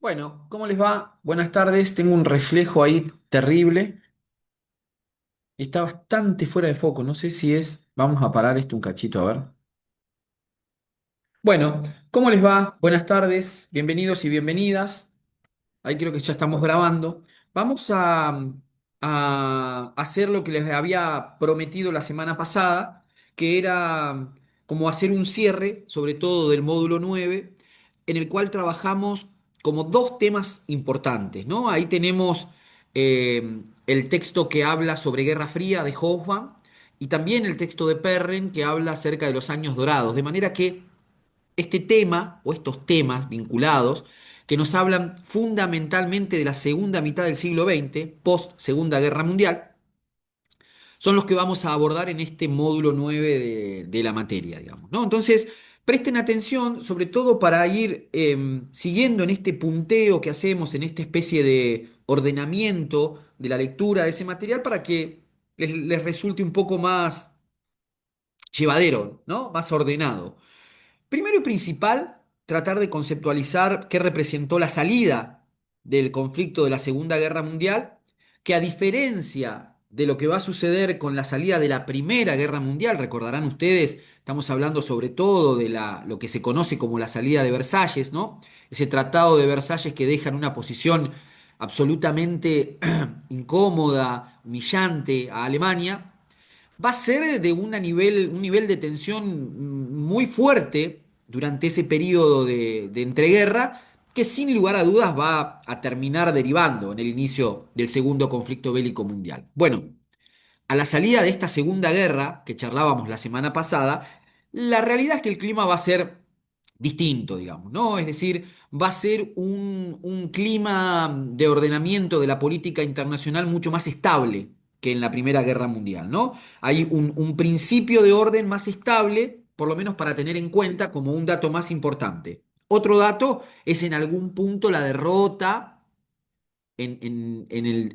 Bueno, ¿cómo les va? Buenas tardes. Tengo un reflejo ahí terrible. Está bastante fuera de foco. No sé si es. Vamos a parar esto un cachito, a ver. Bueno, ¿cómo les va? Buenas tardes. Bienvenidos y bienvenidas. Ahí creo que ya estamos grabando. Vamos a hacer lo que les había prometido la semana pasada, que era como hacer un cierre, sobre todo del módulo 9, en el cual trabajamos como dos temas importantes, ¿no? Ahí tenemos el texto que habla sobre Guerra Fría de Hoffman y también el texto de Perren que habla acerca de los años dorados, de manera que este tema o estos temas vinculados que nos hablan fundamentalmente de la segunda mitad del siglo XX, post Segunda Guerra Mundial, son los que vamos a abordar en este módulo 9 de la materia, digamos, ¿no? Entonces, presten atención, sobre todo para ir siguiendo en este punteo que hacemos, en esta especie de ordenamiento de la lectura de ese material para que les resulte un poco más llevadero, ¿no? Más ordenado. Primero y principal, tratar de conceptualizar qué representó la salida del conflicto de la Segunda Guerra Mundial, que a diferencia de lo que va a suceder con la salida de la Primera Guerra Mundial, recordarán ustedes, estamos hablando sobre todo de lo que se conoce como la salida de Versalles, ¿no? Ese tratado de Versalles que deja en una posición absolutamente incómoda, humillante a Alemania, va a ser de un nivel de tensión muy fuerte durante ese periodo de entreguerra, que sin lugar a dudas va a terminar derivando en el inicio del segundo conflicto bélico mundial. Bueno, a la salida de esta segunda guerra, que charlábamos la semana pasada, la realidad es que el clima va a ser distinto, digamos, ¿no? Es decir, va a ser un clima de ordenamiento de la política internacional mucho más estable que en la Primera Guerra Mundial, ¿no? Hay un principio de orden más estable, por lo menos para tener en cuenta como un dato más importante. Otro dato es en algún punto la derrota en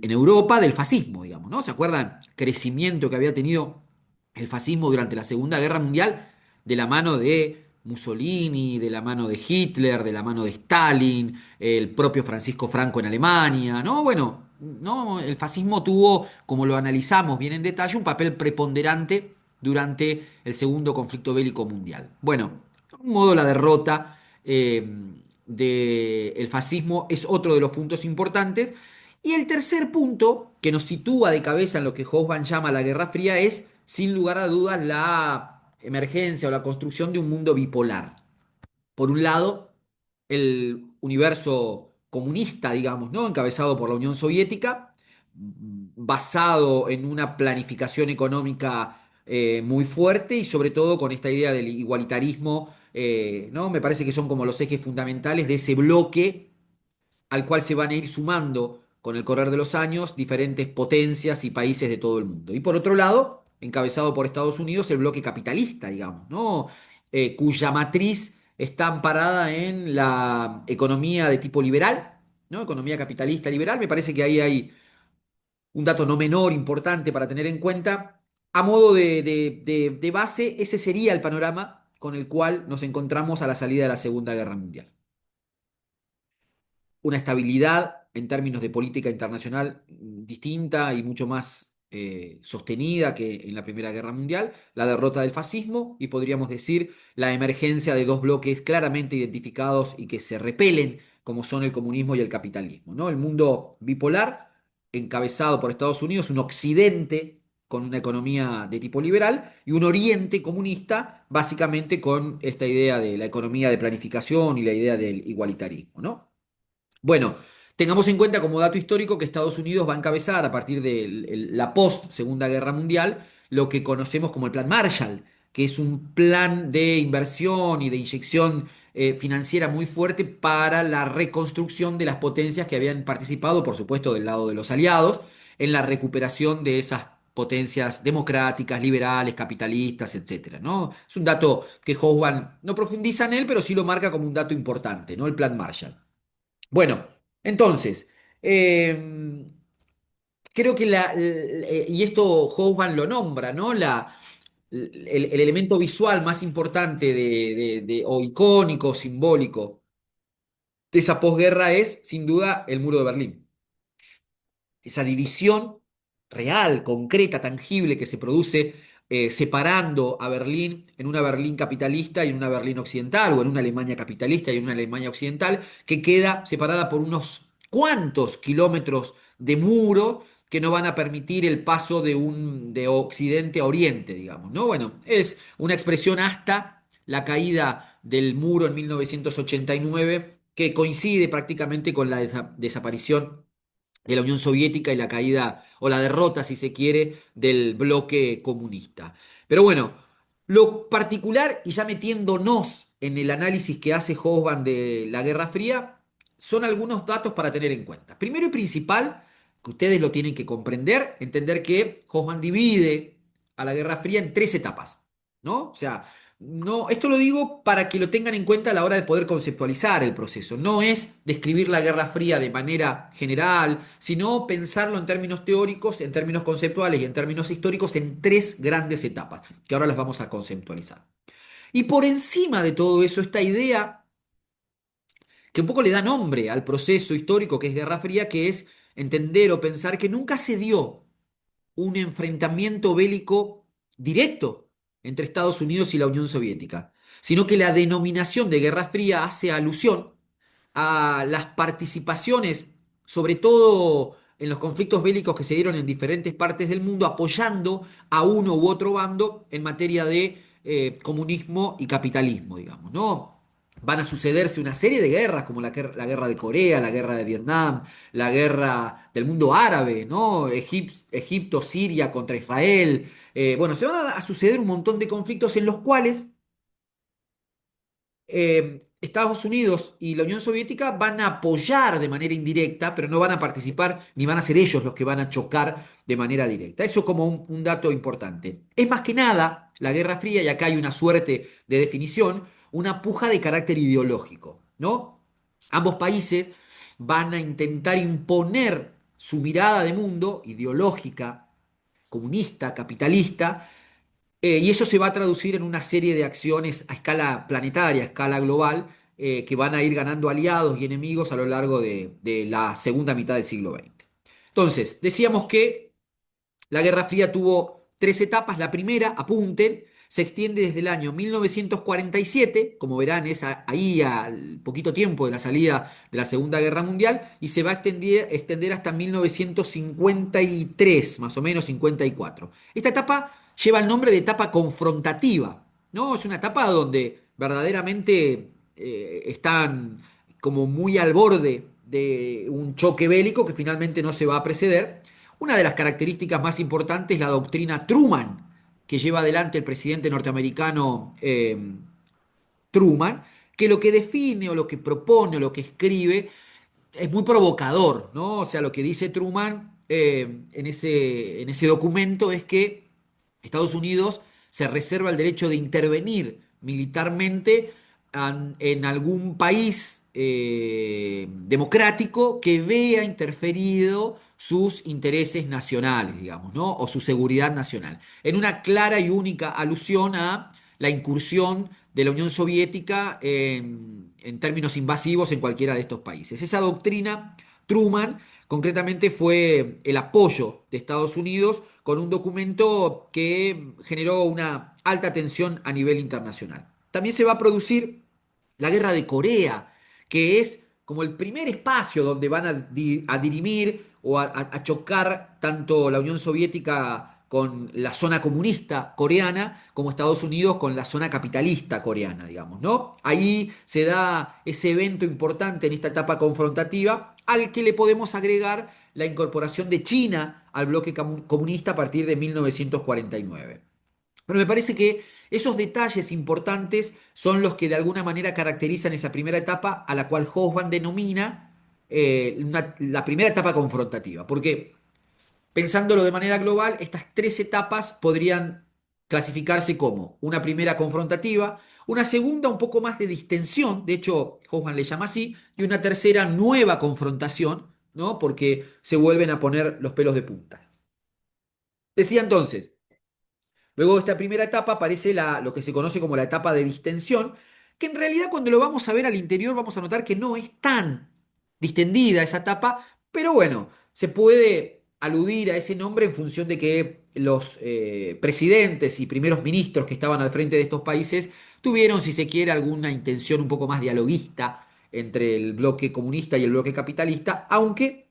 Europa del fascismo, digamos, ¿no? ¿Se acuerdan? Crecimiento que había tenido el fascismo durante la Segunda Guerra Mundial de la mano de Mussolini, de la mano de Hitler, de la mano de Stalin, el propio Francisco Franco en Alemania, ¿no? Bueno, ¿no? El fascismo tuvo, como lo analizamos bien en detalle, un papel preponderante durante el segundo conflicto bélico mundial. Bueno, de algún modo la derrota del fascismo es otro de los puntos importantes. Y el tercer punto, que nos sitúa de cabeza en lo que Hobsbawm llama la Guerra Fría, es, sin lugar a dudas, la emergencia o la construcción de un mundo bipolar. Por un lado, el universo comunista, digamos, ¿no? Encabezado por la Unión Soviética, basado en una planificación económica muy fuerte y sobre todo con esta idea del igualitarismo, ¿no? Me parece que son como los ejes fundamentales de ese bloque al cual se van a ir sumando con el correr de los años diferentes potencias y países de todo el mundo. Y por otro lado, encabezado por Estados Unidos, el bloque capitalista, digamos, ¿no? Cuya matriz está amparada en la economía de tipo liberal, ¿no? Economía capitalista liberal. Me parece que ahí hay un dato no menor, importante para tener en cuenta. A modo de base, ese sería el panorama con el cual nos encontramos a la salida de la Segunda Guerra Mundial. Una estabilidad en términos de política internacional distinta y mucho más sostenida que en la Primera Guerra Mundial, la derrota del fascismo y podríamos decir la emergencia de dos bloques claramente identificados y que se repelen, como son el comunismo y el capitalismo, ¿no? El mundo bipolar, encabezado por Estados Unidos, un occidente con una economía de tipo liberal y un oriente comunista, básicamente con esta idea de la economía de planificación y la idea del igualitarismo, ¿no? Bueno, tengamos en cuenta como dato histórico que Estados Unidos va a encabezar a partir de la post-Segunda Guerra Mundial lo que conocemos como el Plan Marshall, que es un plan de inversión y de inyección financiera muy fuerte para la reconstrucción de las potencias que habían participado, por supuesto, del lado de los aliados, en la recuperación de esas potencias democráticas, liberales, capitalistas, etcétera, ¿no? Es un dato que Hobsbawm no profundiza en él, pero sí lo marca como un dato importante, ¿no? El Plan Marshall. Bueno, entonces, creo que y esto Hoffman lo nombra, ¿no? El elemento visual más importante o icónico, simbólico de esa posguerra es, sin duda, el muro de Berlín. Esa división real, concreta, tangible que se produce separando a Berlín en una Berlín capitalista y en una Berlín occidental, o en una Alemania capitalista y en una Alemania occidental, que queda separada por unos cuantos kilómetros de muro que no van a permitir el paso de occidente a oriente, digamos, ¿no? Bueno, es una expresión hasta la caída del muro en 1989, que coincide prácticamente con la desaparición de la Unión Soviética y la caída o la derrota, si se quiere, del bloque comunista. Pero bueno, lo particular, y ya metiéndonos en el análisis que hace Hobsbawm de la Guerra Fría, son algunos datos para tener en cuenta. Primero y principal, que ustedes lo tienen que comprender, entender que Hobsbawm divide a la Guerra Fría en tres etapas, ¿no? O sea, no, esto lo digo para que lo tengan en cuenta a la hora de poder conceptualizar el proceso. No es describir la Guerra Fría de manera general, sino pensarlo en términos teóricos, en términos conceptuales y en términos históricos en tres grandes etapas, que ahora las vamos a conceptualizar. Y por encima de todo eso, esta idea que un poco le da nombre al proceso histórico que es Guerra Fría, que es entender o pensar que nunca se dio un enfrentamiento bélico directo entre Estados Unidos y la Unión Soviética, sino que la denominación de Guerra Fría hace alusión a las participaciones, sobre todo en los conflictos bélicos que se dieron en diferentes partes del mundo, apoyando a uno u otro bando en materia de comunismo y capitalismo, digamos, ¿no? Van a sucederse una serie de guerras, como la guerra de Corea, la guerra de Vietnam, la guerra del mundo árabe, ¿no? Egipto, Siria contra Israel. Bueno, se van a suceder un montón de conflictos en los cuales Estados Unidos y la Unión Soviética van a apoyar de manera indirecta, pero no van a participar ni van a ser ellos los que van a chocar de manera directa. Eso como un dato importante. Es más que nada la Guerra Fría, y acá hay una suerte de definición, una puja de carácter ideológico, ¿no? Ambos países van a intentar imponer su mirada de mundo ideológica, comunista, capitalista, y eso se va a traducir en una serie de acciones a escala planetaria, a escala global, que van a ir ganando aliados y enemigos a lo largo de la segunda mitad del siglo XX. Entonces, decíamos que la Guerra Fría tuvo tres etapas. La primera, apunten, se extiende desde el año 1947, como verán, es ahí al poquito tiempo de la salida de la Segunda Guerra Mundial, y se va a extender hasta 1953, más o menos 54. Esta etapa lleva el nombre de etapa confrontativa, ¿no? Es una etapa donde verdaderamente están como muy al borde de un choque bélico que finalmente no se va a preceder. Una de las características más importantes es la doctrina Truman, que lleva adelante el presidente norteamericano Truman, que lo que define o lo que propone o lo que escribe es muy provocador, ¿no? O sea, lo que dice Truman en ese documento es que Estados Unidos se reserva el derecho de intervenir militarmente en algún país democrático que vea interferido sus intereses nacionales, digamos, ¿no? O su seguridad nacional. En una clara y única alusión a la incursión de la Unión Soviética en términos invasivos en cualquiera de estos países. Esa doctrina, Truman, concretamente fue el apoyo de Estados Unidos con un documento que generó una alta tensión a nivel internacional. También se va a producir la guerra de Corea, que es como el primer espacio donde van a dirimir o a chocar tanto la Unión Soviética con la zona comunista coreana, como Estados Unidos con la zona capitalista coreana, digamos, ¿no? Ahí se da ese evento importante en esta etapa confrontativa, al que le podemos agregar la incorporación de China al bloque comunista a partir de 1949. Pero me parece que esos detalles importantes son los que de alguna manera caracterizan esa primera etapa a la cual Hobsbawm denomina la primera etapa confrontativa. Porque pensándolo de manera global, estas tres etapas podrían clasificarse como una primera confrontativa, una segunda un poco más de distensión, de hecho Hobsbawm le llama así, y una tercera nueva confrontación, ¿no? Porque se vuelven a poner los pelos de punta. Decía entonces, luego de esta primera etapa aparece lo que se conoce como la etapa de distensión, que en realidad cuando lo vamos a ver al interior vamos a notar que no es tan distendida esa etapa, pero bueno, se puede aludir a ese nombre en función de que los presidentes y primeros ministros que estaban al frente de estos países tuvieron, si se quiere, alguna intención un poco más dialoguista entre el bloque comunista y el bloque capitalista, aunque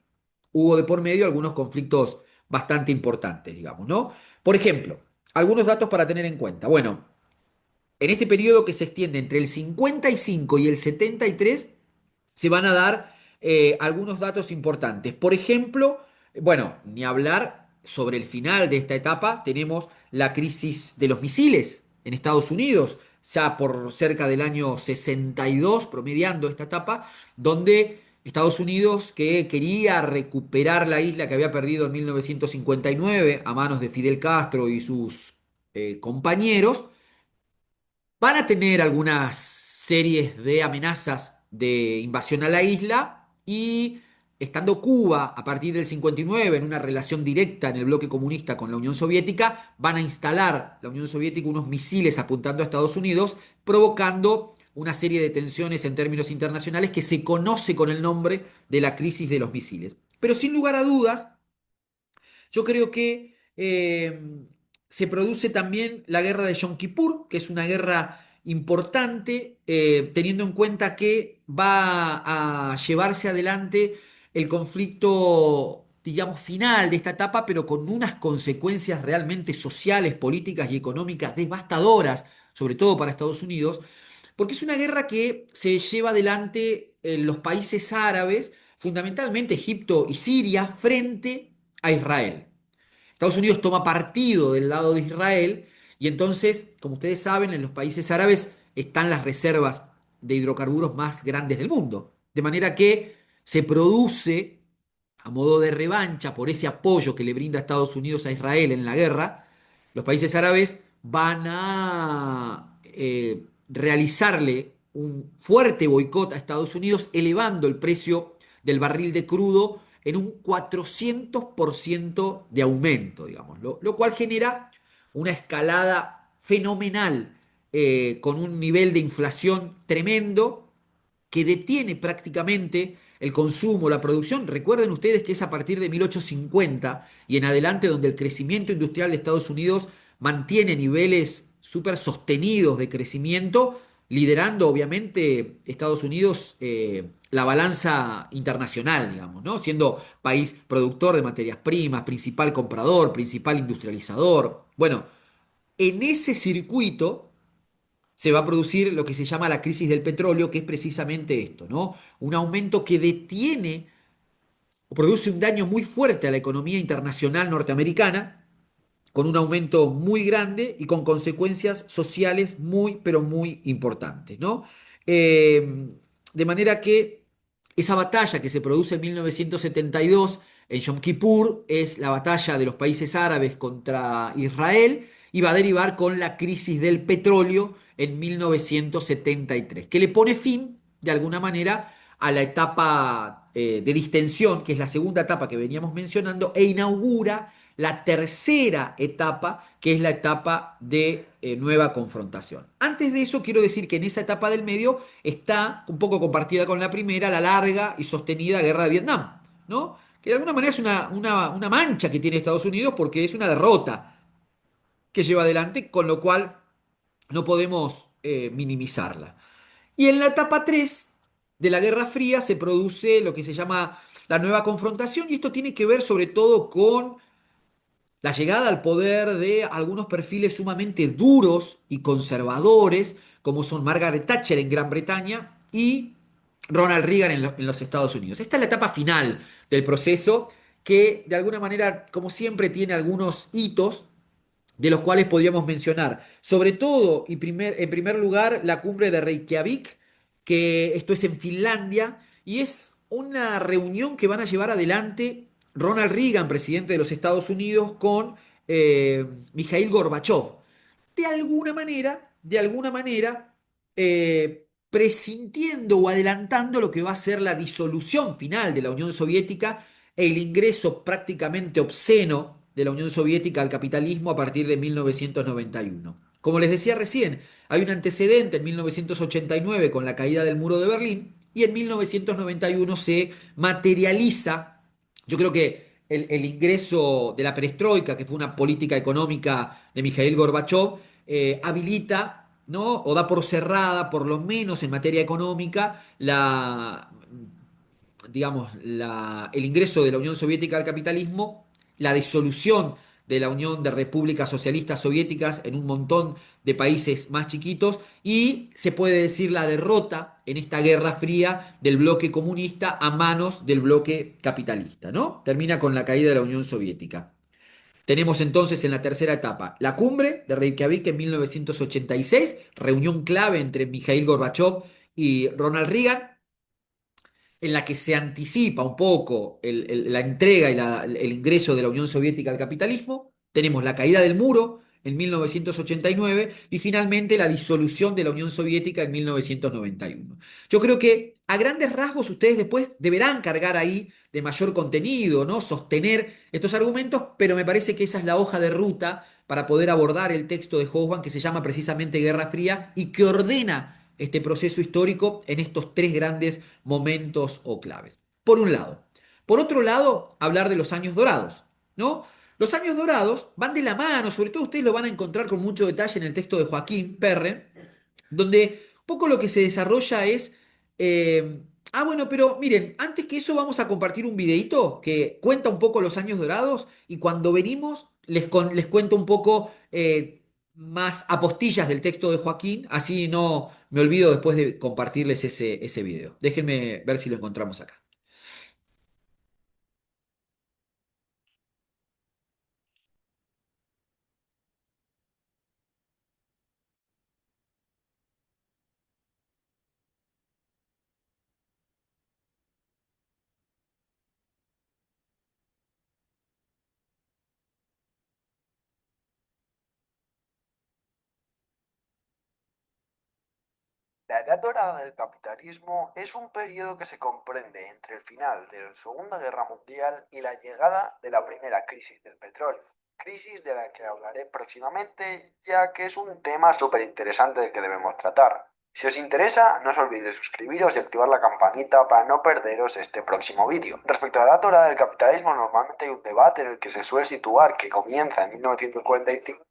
hubo de por medio algunos conflictos bastante importantes, digamos, ¿no? Por ejemplo, algunos datos para tener en cuenta. Bueno, en este periodo que se extiende entre el 55 y el 73, se van a dar algunos datos importantes. Por ejemplo, bueno, ni hablar sobre el final de esta etapa, tenemos la crisis de los misiles en Estados Unidos, ya por cerca del año 62, promediando esta etapa, donde Estados Unidos, que quería recuperar la isla que había perdido en 1959 a manos de Fidel Castro y sus compañeros, van a tener algunas series de amenazas de invasión a la isla y estando Cuba a partir del 59 en una relación directa en el bloque comunista con la Unión Soviética, van a instalar la Unión Soviética unos misiles apuntando a Estados Unidos, provocando una serie de tensiones en términos internacionales que se conoce con el nombre de la crisis de los misiles. Pero sin lugar a dudas, yo creo que se produce también la guerra de Yom Kippur, que es una guerra importante, teniendo en cuenta que va a llevarse adelante el conflicto, digamos, final de esta etapa, pero con unas consecuencias realmente sociales, políticas y económicas devastadoras, sobre todo para Estados Unidos, porque es una guerra que se lleva adelante en los países árabes, fundamentalmente Egipto y Siria, frente a Israel. Estados Unidos toma partido del lado de Israel y entonces, como ustedes saben, en los países árabes están las reservas de hidrocarburos más grandes del mundo. De manera que se produce, a modo de revancha por ese apoyo que le brinda Estados Unidos a Israel en la guerra, los países árabes van a realizarle un fuerte boicot a Estados Unidos, elevando el precio del barril de crudo en un 400% de aumento, digamos, lo cual genera una escalada fenomenal con un nivel de inflación tremendo que detiene prácticamente el consumo, la producción. Recuerden ustedes que es a partir de 1850 y en adelante donde el crecimiento industrial de Estados Unidos mantiene niveles súper sostenidos de crecimiento, liderando obviamente Estados Unidos la balanza internacional, digamos, ¿no? Siendo país productor de materias primas, principal comprador, principal industrializador. Bueno, en ese circuito se va a producir lo que se llama la crisis del petróleo, que es precisamente esto, ¿no? Un aumento que detiene o produce un daño muy fuerte a la economía internacional norteamericana, con un aumento muy grande y con consecuencias sociales muy, pero muy importantes, ¿no? De manera que esa batalla que se produce en 1972 en Yom Kippur es la batalla de los países árabes contra Israel y va a derivar con la crisis del petróleo en 1973, que le pone fin, de alguna manera, a la etapa de distensión, que es la segunda etapa que veníamos mencionando, e inaugura la tercera etapa, que es la etapa de nueva confrontación. Antes de eso, quiero decir que en esa etapa del medio está, un poco compartida con la primera, la larga y sostenida guerra de Vietnam, ¿no? Que de alguna manera es una mancha que tiene Estados Unidos porque es una derrota que lleva adelante, con lo cual no podemos minimizarla. Y en la etapa 3 de la Guerra Fría se produce lo que se llama la nueva confrontación, y esto tiene que ver sobre todo con la llegada al poder de algunos perfiles sumamente duros y conservadores, como son Margaret Thatcher en Gran Bretaña y Ronald Reagan en los Estados Unidos. Esta es la etapa final del proceso que de alguna manera, como siempre, tiene algunos hitos de los cuales podríamos mencionar, sobre todo y en primer lugar, la cumbre de Reykjavik, que esto es en Finlandia, y es una reunión que van a llevar adelante Ronald Reagan, presidente de los Estados Unidos, con Mikhail Gorbachev. De alguna manera, presintiendo o adelantando lo que va a ser la disolución final de la Unión Soviética e el ingreso prácticamente obsceno de la Unión Soviética al capitalismo a partir de 1991. Como les decía recién, hay un antecedente en 1989 con la caída del muro de Berlín y en 1991 se materializa, yo creo que el ingreso de la perestroika, que fue una política económica de Mikhail Gorbachev, habilita, ¿no? O da por cerrada, por lo menos en materia económica, el ingreso de la Unión Soviética al capitalismo, la disolución de la Unión de Repúblicas Socialistas Soviéticas en un montón de países más chiquitos y se puede decir la derrota en esta guerra fría del bloque comunista a manos del bloque capitalista, ¿no? Termina con la caída de la Unión Soviética. Tenemos entonces en la tercera etapa la cumbre de Reykjavik en 1986, reunión clave entre Mikhail Gorbachev y Ronald Reagan, en la que se anticipa un poco la entrega y el ingreso de la Unión Soviética al capitalismo. Tenemos la caída del muro en 1989 y finalmente la disolución de la Unión Soviética en 1991. Yo creo que a grandes rasgos ustedes después deberán cargar ahí de mayor contenido, ¿no? Sostener estos argumentos, pero me parece que esa es la hoja de ruta para poder abordar el texto de Hoffman que se llama precisamente Guerra Fría y que ordena este proceso histórico en estos tres grandes momentos o claves. Por un lado. Por otro lado, hablar de los años dorados, ¿no? Los años dorados van de la mano, sobre todo ustedes lo van a encontrar con mucho detalle en el texto de Joaquín Perren, donde un poco lo que se desarrolla es... bueno, pero miren, antes que eso vamos a compartir un videito que cuenta un poco los años dorados y cuando venimos les cuento un poco más apostillas del texto de Joaquín, así no me olvido después de compartirles ese video. Déjenme ver si lo encontramos acá. La edad dorada del capitalismo es un periodo que se comprende entre el final de la Segunda Guerra Mundial y la llegada de la primera crisis del petróleo. Crisis de la que hablaré próximamente, ya que es un tema súper interesante del que debemos tratar. Si os interesa, no os olvidéis de suscribiros y activar la campanita para no perderos este próximo vídeo. Respecto a la edad dorada del capitalismo, normalmente hay un debate en el que se suele situar que comienza en 1945,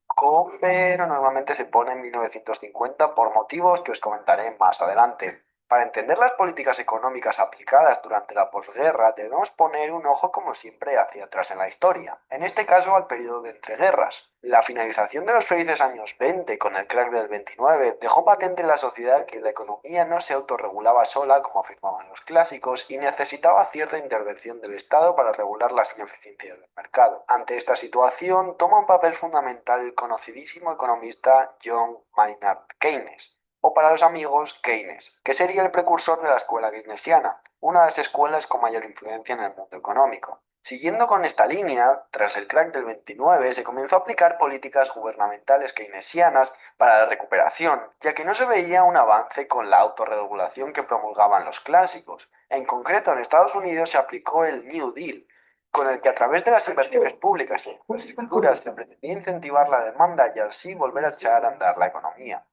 pero normalmente se pone en 1950 por motivos que os comentaré más adelante. Para entender las políticas económicas aplicadas durante la posguerra, debemos poner un ojo como siempre hacia atrás en la historia, en este caso al periodo de entreguerras. La finalización de los felices años 20 con el crack del 29 dejó patente en la sociedad que la economía no se autorregulaba sola como afirmaban los clásicos y necesitaba cierta intervención del Estado para regular las ineficiencias del mercado. Ante esta situación toma un papel fundamental el conocidísimo economista John Maynard Keynes, o para los amigos Keynes, que sería el precursor de la escuela keynesiana, una de las escuelas con mayor influencia en el mundo económico. Siguiendo con esta línea, tras el crack del 29 se comenzó a aplicar políticas gubernamentales keynesianas para la recuperación, ya que no se veía un avance con la autorregulación que promulgaban los clásicos. En concreto, en Estados Unidos se aplicó el New Deal, con el que a través de las inversiones públicas y infraestructuras se pretendía incentivar la demanda y así volver a echar a andar la economía.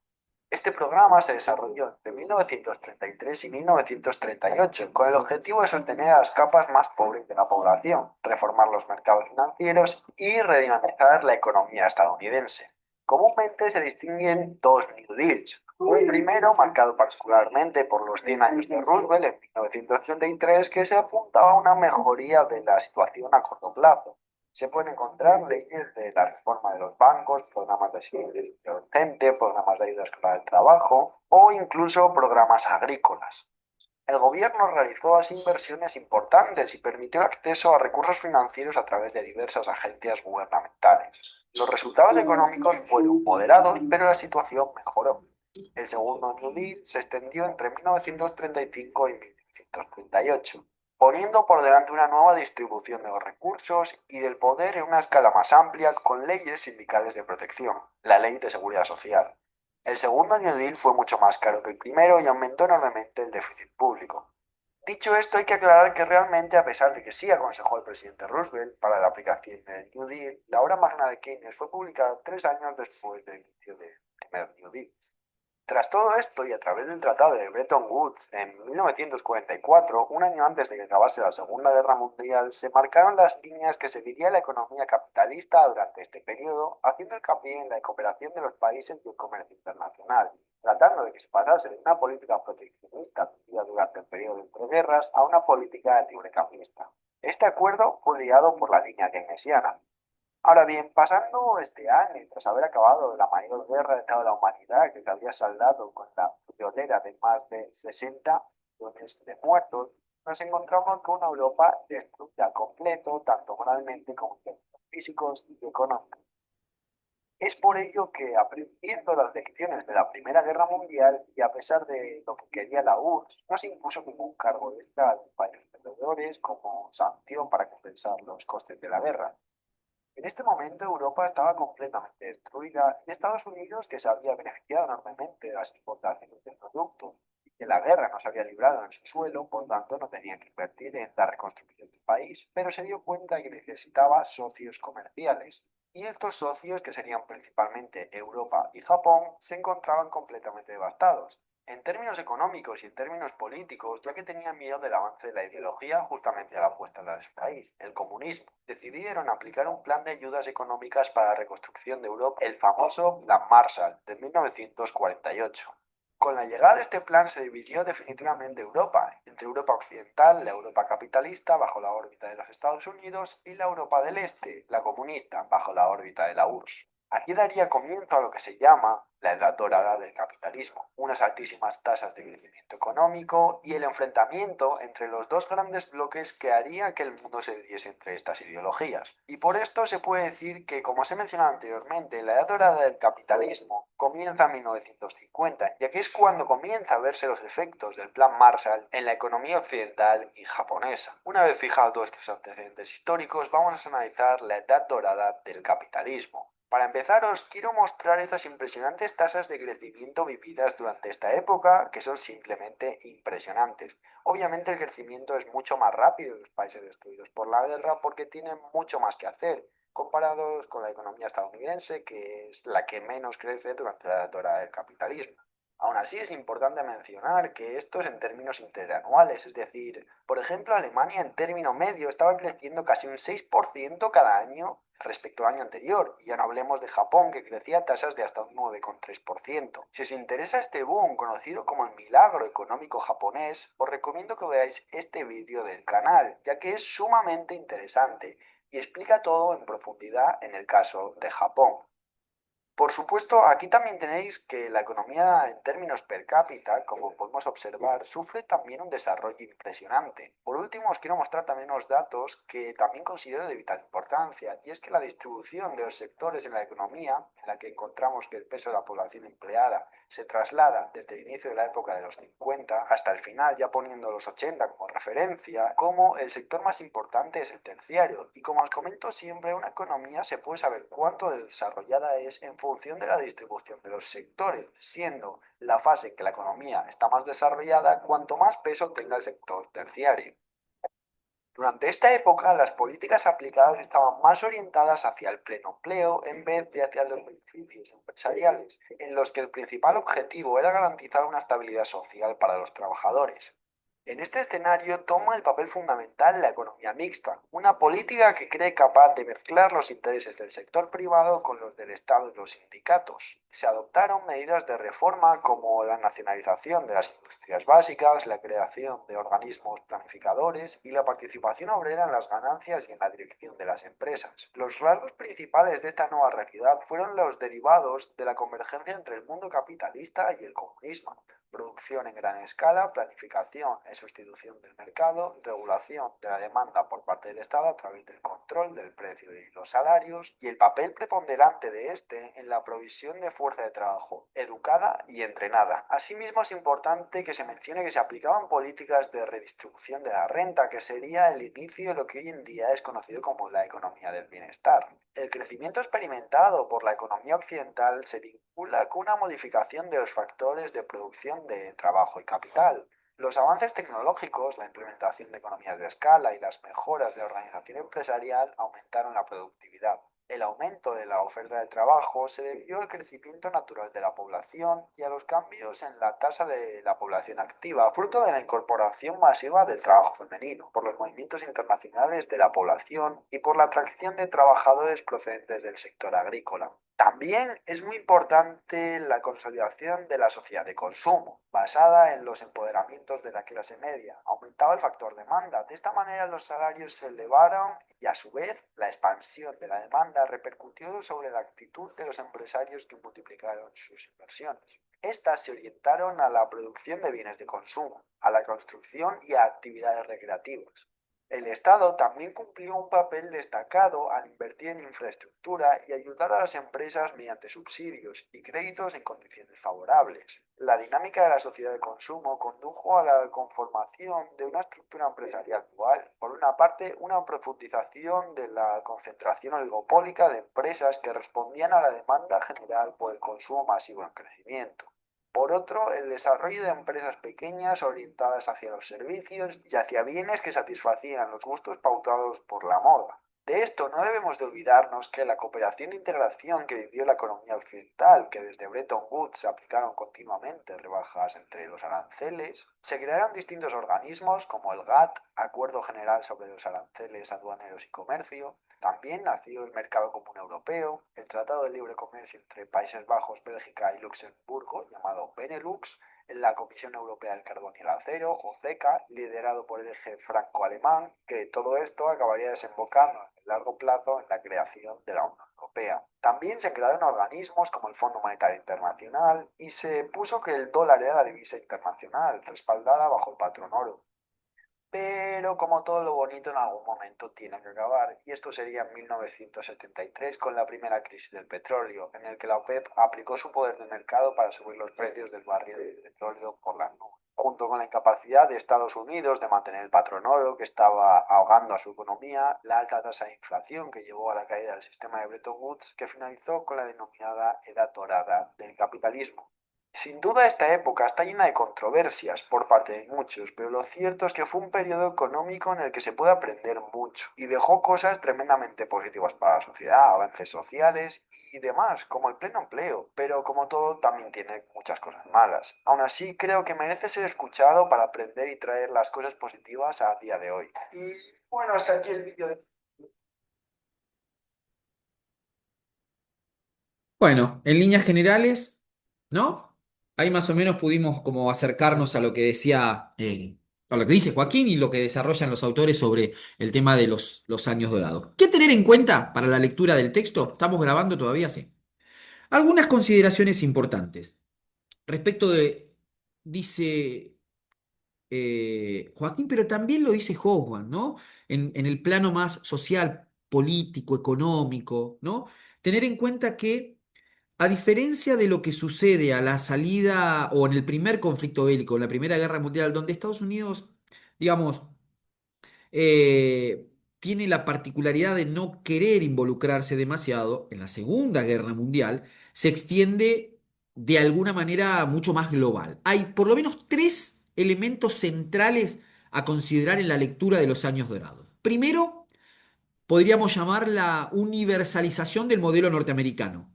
Este programa se desarrolló entre 1933 y 1938 con el objetivo de sostener a las capas más pobres de la población, reformar los mercados financieros y redinamizar la economía estadounidense. Comúnmente se distinguen dos New Deals. Un primero, marcado particularmente por los 100 años de Roosevelt en 1933, que se apuntaba a una mejoría de la situación a corto plazo. Se pueden encontrar leyes de la reforma de los bancos, programas de asistencia urgente, programas de ayudas para el trabajo o incluso programas agrícolas. El gobierno realizó así inversiones importantes y permitió el acceso a recursos financieros a través de diversas agencias gubernamentales. Los resultados económicos fueron moderados, pero la situación mejoró. El segundo New Deal se extendió entre 1935 y 1938, poniendo por delante una nueva distribución de los recursos y del poder en una escala más amplia con leyes sindicales de protección, la Ley de Seguridad Social. El segundo New Deal fue mucho más caro que el primero y aumentó enormemente el déficit público. Dicho esto, hay que aclarar que realmente, a pesar de que sí aconsejó el presidente Roosevelt para la aplicación del New Deal, la obra magna de Keynes fue publicada 3 años después del inicio de primer New Deal. Tras todo esto y a través del Tratado de Bretton Woods en 1944, un año antes de que acabase la Segunda Guerra Mundial, se marcaron las líneas que seguiría la economía capitalista durante este periodo, haciendo hincapié en la cooperación de los países y el comercio internacional, tratando de que se pasase de una política proteccionista vivida durante el periodo entre guerras a una política librecambista. Este acuerdo fue guiado por la línea keynesiana. Ahora bien, pasando este año y tras haber acabado la mayor guerra de toda la humanidad que se había saldado con la friolera de más de 60 millones de muertos, nos encontramos con una Europa destruida completo, tanto moralmente como en términos físicos y económicos. Es por ello que, aprendiendo las lecciones de la Primera Guerra Mundial y a pesar de lo que quería la URSS, no se impuso ningún cargo de Estado a los países perdedores como sanción para compensar los costes de la guerra. En este momento Europa estaba completamente destruida y Estados Unidos, que se había beneficiado enormemente de las exportaciones de productos y que la guerra no se había librado en su suelo, por tanto no tenía que invertir en la reconstrucción del país, pero se dio cuenta que necesitaba socios comerciales. Y estos socios, que serían principalmente Europa y Japón, se encontraban completamente devastados en términos económicos y en términos políticos, ya que tenían miedo del avance de la ideología justamente a la puesta en la de su país, el comunismo. Decidieron aplicar un plan de ayudas económicas para la reconstrucción de Europa, el famoso Plan Marshall de 1948. Con la llegada de este plan se dividió definitivamente Europa, entre Europa occidental, la Europa capitalista, bajo la órbita de los Estados Unidos, y la Europa del Este, la comunista, bajo la órbita de la URSS. Aquí daría comienzo a lo que se llama la edad dorada del capitalismo, unas altísimas tasas de crecimiento económico y el enfrentamiento entre los dos grandes bloques que haría que el mundo se dividiese entre estas ideologías. Y por esto se puede decir que, como os he mencionado anteriormente, la edad dorada del capitalismo comienza en 1950, ya que es cuando comienza a verse los efectos del Plan Marshall en la economía occidental y japonesa. Una vez fijados todos estos antecedentes históricos, vamos a analizar la edad dorada del capitalismo. Para empezar, os quiero mostrar estas impresionantes tasas de crecimiento vividas durante esta época, que son simplemente impresionantes. Obviamente el crecimiento es mucho más rápido en los países destruidos por la guerra porque tienen mucho más que hacer, comparados con la economía estadounidense, que es la que menos crece durante la edad del capitalismo. Aún así, es importante mencionar que esto es en términos interanuales, es decir, por ejemplo, Alemania en término medio estaba creciendo casi un 6% cada año respecto al año anterior, y ya no hablemos de Japón, que crecía a tasas de hasta un 9,3%. Si os interesa este boom, conocido como el milagro económico japonés, os recomiendo que veáis este vídeo del canal, ya que es sumamente interesante y explica todo en profundidad en el caso de Japón. Por supuesto, aquí también tenéis que la economía en términos per cápita, como podemos observar, sufre también un desarrollo impresionante. Por último, os quiero mostrar también unos datos que también considero de vital importancia, y es que la distribución de los sectores en la economía, en la que encontramos que el peso de la población empleada se traslada desde el inicio de la época de los 50 hasta el final, ya poniendo los 80 como referencia, como el sector más importante es el terciario. Y como os comento siempre, una economía se puede saber cuánto desarrollada es en función de la distribución de los sectores, siendo la fase en que la economía está más desarrollada cuanto más peso tenga el sector terciario. Durante esta época, las políticas aplicadas estaban más orientadas hacia el pleno empleo en vez de hacia los beneficios empresariales, en los que el principal objetivo era garantizar una estabilidad social para los trabajadores. En este escenario toma el papel fundamental la economía mixta, una política que cree capaz de mezclar los intereses del sector privado con los del Estado y los sindicatos. Se adoptaron medidas de reforma como la nacionalización de las industrias básicas, la creación de organismos planificadores y la participación obrera en las ganancias y en la dirección de las empresas. Los rasgos principales de esta nueva realidad fueron los derivados de la convergencia entre el mundo capitalista y el comunismo: producción en gran escala, planificación en sustitución del mercado, regulación de la demanda por parte del Estado a través del control del precio y los salarios, y el papel preponderante de este en la provisión de fuerza de trabajo educada y entrenada. Asimismo, es importante que se mencione que se aplicaban políticas de redistribución de la renta, que sería el inicio de lo que hoy en día es conocido como la economía del bienestar. El crecimiento experimentado por la economía occidental se vincula con una modificación de los factores de producción de trabajo y capital. Los avances tecnológicos, la implementación de economías de escala y las mejoras de organización empresarial aumentaron la productividad. El aumento de la oferta de trabajo se debió al crecimiento natural de la población y a los cambios en la tasa de la población activa, fruto de la incorporación masiva del trabajo femenino, por los movimientos internacionales de la población y por la atracción de trabajadores procedentes del sector agrícola. También es muy importante la consolidación de la sociedad de consumo, basada en los empoderamientos de la clase media. Aumentaba el factor demanda. De esta manera los salarios se elevaron y a su vez la expansión de la demanda repercutió sobre la actitud de los empresarios que multiplicaron sus inversiones. Estas se orientaron a la producción de bienes de consumo, a la construcción y a actividades recreativas. El Estado también cumplió un papel destacado al invertir en infraestructura y ayudar a las empresas mediante subsidios y créditos en condiciones favorables. La dinámica de la sociedad de consumo condujo a la conformación de una estructura empresarial dual. Por una parte, una profundización de la concentración oligopólica de empresas que respondían a la demanda general por el consumo masivo en crecimiento. Por otro, el desarrollo de empresas pequeñas orientadas hacia los servicios y hacia bienes que satisfacían los gustos pautados por la moda. De esto no debemos de olvidarnos que la cooperación e integración que vivió la economía occidental, que desde Bretton Woods se aplicaron continuamente rebajas entre los aranceles, se crearon distintos organismos como el GATT, Acuerdo General sobre los Aranceles Aduaneros y Comercio. También nació el Mercado Común Europeo, el Tratado de Libre Comercio entre Países Bajos, Bélgica y Luxemburgo, llamado Benelux, la Comisión Europea del Carbón y el Acero, o CECA, liderado por el eje franco-alemán, que todo esto acabaría desembocando a largo plazo en la creación de la Unión Europea. También se crearon organismos como el Fondo Monetario Internacional y se puso que el dólar era la divisa internacional, respaldada bajo el patrón oro. Pero como todo lo bonito en algún momento tiene que acabar, y esto sería en 1973 con la primera crisis del petróleo, en el que la OPEP aplicó su poder de mercado para subir los precios del barril de petróleo por las nubes, junto con la incapacidad de Estados Unidos de mantener el patrón oro que estaba ahogando a su economía, la alta tasa de inflación que llevó a la caída del sistema de Bretton Woods, que finalizó con la denominada Edad Dorada del capitalismo. Sin duda esta época está llena de controversias por parte de muchos, pero lo cierto es que fue un periodo económico en el que se puede aprender mucho y dejó cosas tremendamente positivas para la sociedad, avances sociales y demás, como el pleno empleo, pero como todo también tiene muchas cosas malas. Aún así, creo que merece ser escuchado para aprender y traer las cosas positivas a día de hoy. Y bueno, hasta aquí el vídeo de... Bueno, en líneas generales, ¿no? Ahí más o menos pudimos como acercarnos a lo que decía, a lo que dice Joaquín y lo que desarrollan los autores sobre el tema de los años dorados. ¿Qué tener en cuenta para la lectura del texto? ¿Estamos grabando todavía? Sí. Algunas consideraciones importantes. Respecto de, dice Joaquín, pero también lo dice Hoffman, ¿no? En el plano más social, político, económico, ¿no? Tener en cuenta que a diferencia de lo que sucede a la salida o en el primer conflicto bélico, en la Primera Guerra Mundial, donde Estados Unidos, digamos, tiene la particularidad de no querer involucrarse demasiado, en la Segunda Guerra Mundial se extiende de alguna manera mucho más global. Hay por lo menos tres elementos centrales a considerar en la lectura de los años dorados. Primero, podríamos llamar la universalización del modelo norteamericano.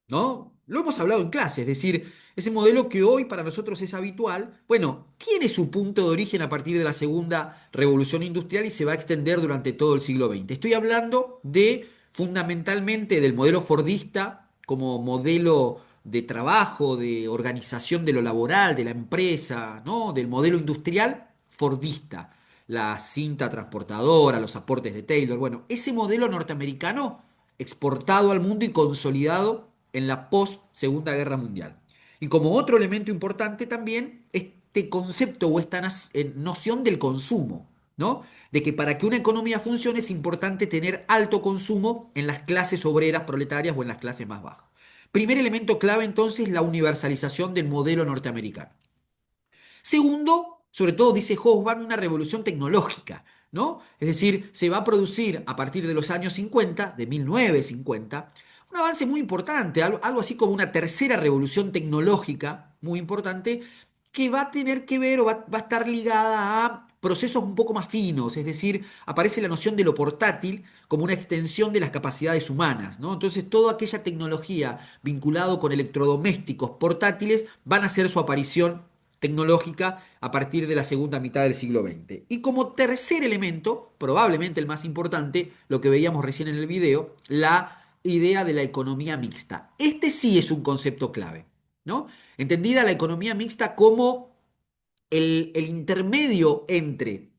¿No? Lo hemos hablado en clase, es decir, ese modelo que hoy para nosotros es habitual, bueno, tiene su punto de origen a partir de la segunda revolución industrial y se va a extender durante todo el siglo XX. Estoy hablando de fundamentalmente del modelo fordista como modelo de trabajo, de organización de lo laboral, de la empresa, ¿no? Del modelo industrial fordista, la cinta transportadora, los aportes de Taylor, bueno, ese modelo norteamericano exportado al mundo y consolidado en la post Segunda Guerra Mundial. Y como otro elemento importante también, este concepto o esta noción del consumo, ¿no? De que para que una economía funcione es importante tener alto consumo en las clases obreras proletarias o en las clases más bajas. Primer elemento clave entonces, la universalización del modelo norteamericano. Segundo, sobre todo dice Hobsbawm, una revolución tecnológica, ¿no? Es decir, se va a producir a partir de los años 50, de 1950, un avance muy importante, algo así como una tercera revolución tecnológica muy importante, que va a tener que ver o va a estar ligada a procesos un poco más finos, es decir, aparece la noción de lo portátil como una extensión de las capacidades humanas, ¿no? Entonces, toda aquella tecnología vinculado con electrodomésticos portátiles van a hacer su aparición tecnológica a partir de la segunda mitad del siglo XX. Y como tercer elemento, probablemente el más importante, lo que veíamos recién en el video, la idea de la economía mixta. Este sí es un concepto clave, ¿no? Entendida la economía mixta como el intermedio entre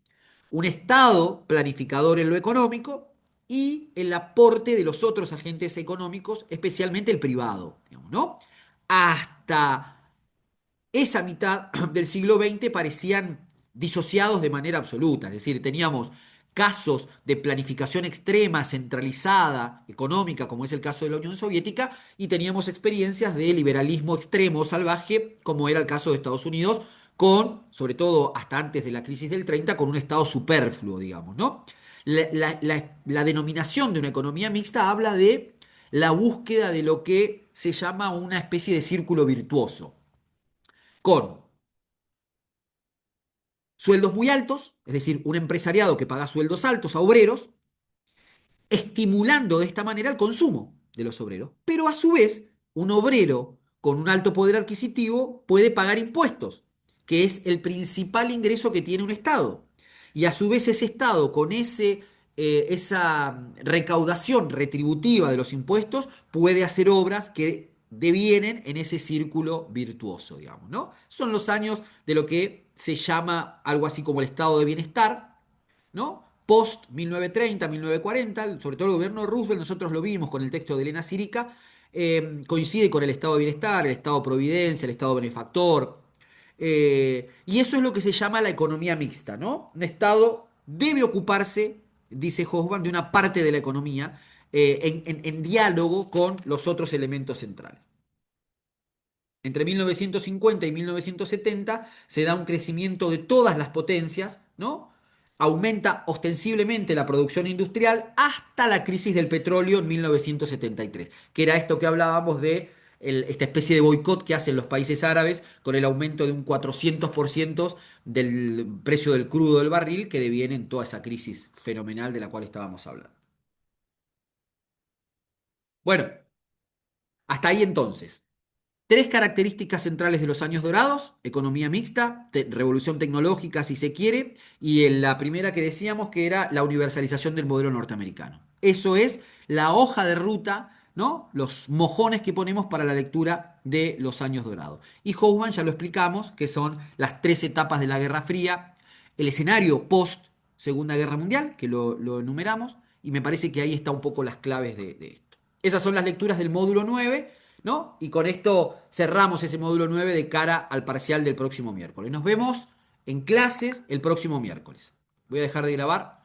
un Estado planificador en lo económico y el aporte de los otros agentes económicos, especialmente el privado, digamos, ¿no? Hasta esa mitad del siglo XX parecían disociados de manera absoluta, es decir, teníamos casos de planificación extrema, centralizada, económica, como es el caso de la Unión Soviética, y teníamos experiencias de liberalismo extremo, salvaje, como era el caso de Estados Unidos, con, sobre todo hasta antes de la crisis del 30, con un Estado superfluo, digamos, ¿no? La denominación de una economía mixta habla de la búsqueda de lo que se llama una especie de círculo virtuoso con sueldos muy altos, es decir, un empresariado que paga sueldos altos a obreros, estimulando de esta manera el consumo de los obreros. Pero a su vez, un obrero con un alto poder adquisitivo puede pagar impuestos, que es el principal ingreso que tiene un Estado. Y a su vez ese Estado, con esa recaudación retributiva de los impuestos, puede hacer obras que devienen en ese círculo virtuoso, digamos, ¿no? Son los años de lo que se llama algo así como el estado de bienestar, ¿no? Post 1930, 1940, sobre todo el gobierno de Roosevelt, nosotros lo vimos con el texto de Elena Sirica, coincide con el estado de bienestar, el estado de providencia, el estado benefactor, y eso es lo que se llama la economía mixta, ¿no? Un estado debe ocuparse, dice Hobsbawm, de una parte de la economía en diálogo con los otros elementos centrales. Entre 1950 y 1970 se da un crecimiento de todas las potencias, ¿no? Aumenta ostensiblemente la producción industrial hasta la crisis del petróleo en 1973, que era esto que hablábamos de esta especie de boicot que hacen los países árabes con el aumento de un 400% del precio del crudo del barril que deviene en toda esa crisis fenomenal de la cual estábamos hablando. Bueno, hasta ahí entonces. Tres características centrales de los años dorados: economía mixta, revolución tecnológica si se quiere, y en la primera que decíamos que era la universalización del modelo norteamericano. Eso es la hoja de ruta, ¿no? Los mojones que ponemos para la lectura de los años dorados. Y Hobsbawm ya lo explicamos, que son las tres etapas de la Guerra Fría, el escenario post Segunda Guerra Mundial, que lo enumeramos, y me parece que ahí está un poco las claves de esto. Esas son las lecturas del módulo 9, ¿no? Y con esto cerramos ese módulo 9 de cara al parcial del próximo miércoles. Nos vemos en clases el próximo miércoles. Voy a dejar de grabar.